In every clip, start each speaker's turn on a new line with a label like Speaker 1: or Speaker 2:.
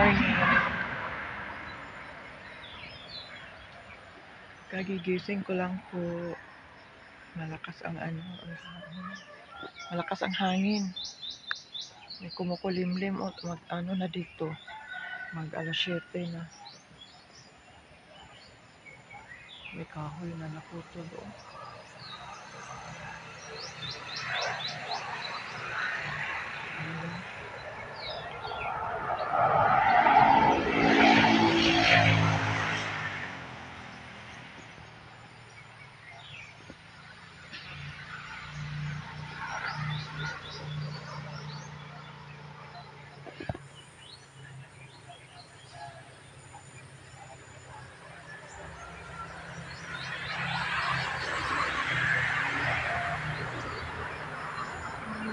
Speaker 1: morning. Kagigising ko lang po. Malakas ang malakas ang hangin. May kumukulimlim o na dito. Mag alas 7 na. May kahoy na naputol o.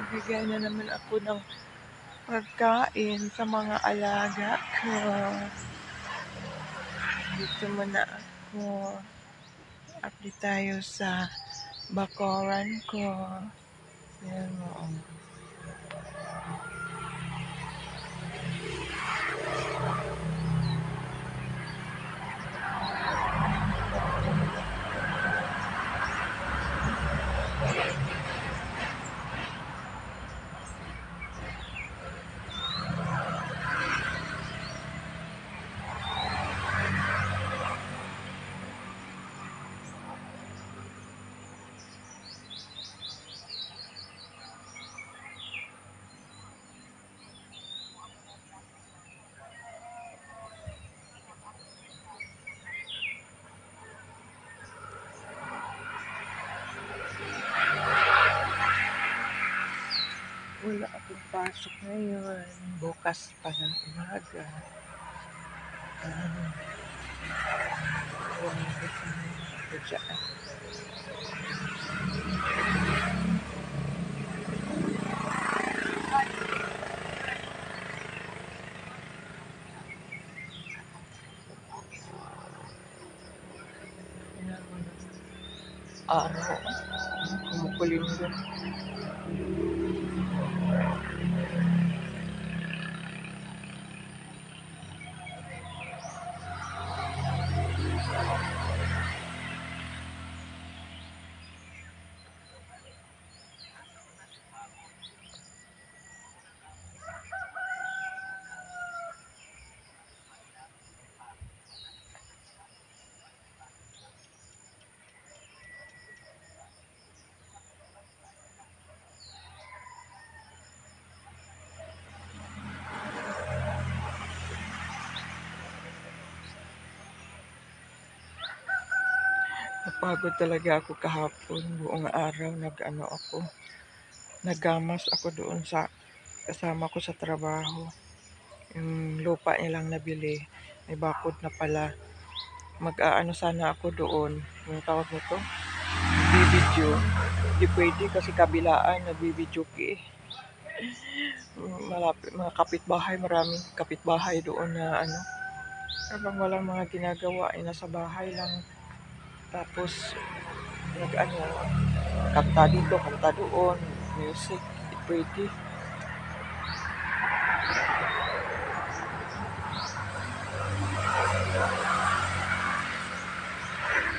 Speaker 1: Bigay na naman ako ng pagkain sa mga alaga ko. Dito muna ako. Update tayo sa bakuran ko. Ayan mo. Wala akong pasok ngayon. Bukas pa ng umaga. Wala ako dyan. Araw. Kumukulim din. Napagod talaga ako kahapon. Buong araw naggamas ako doon sa kasama ko sa trabaho. Yung lupa nilang nabili, may bakod na pala. Mag-aano sana ako doon. Yung tawag nito, bibidyo. Hindi pwede kasi kabilaan, nagbibidyo ki. Malapit, mga kapitbahay, maraming kapitbahay doon na habang walang mga ginagawa, nasa bahay lang. Tapos kanta dito, kanta doon, music, pwede.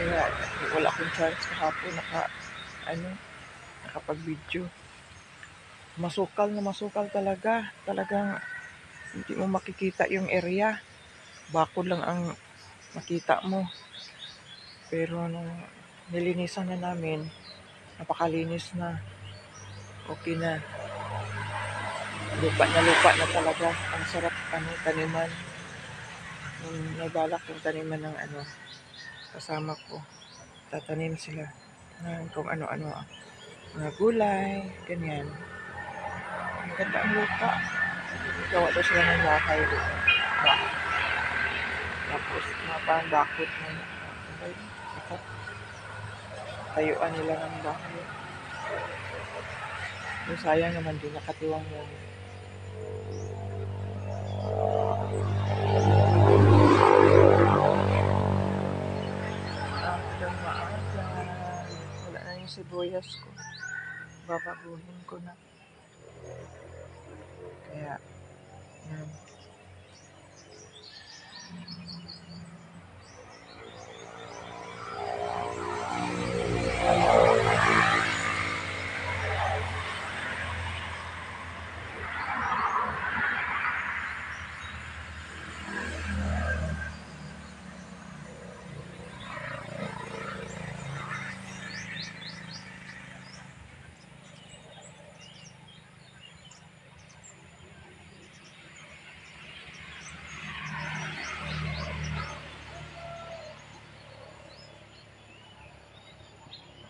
Speaker 1: Kaya wala akong chance kahapon nakapag-video. Masukal talaga. Talagang hindi mo makikita yung area. Bakod lang ang makita mo. Pero nilinisan na namin, napakalinis na. Okay na. Lupa na talaga. Ang sarap taniman. Nabalak yung taniman ng kasama ko. Tatanim sila ng kung ano-ano. Mga gulay, ganyan. Ang ganda ang lupa. Gawa daw sila ng bahay doon. Tapos parang bakod na tayuan nila ng bahay. Yung sayang naman din nakatiwang yun. Wala na yung sibuyas ko. Babaguhin ko na. Kaya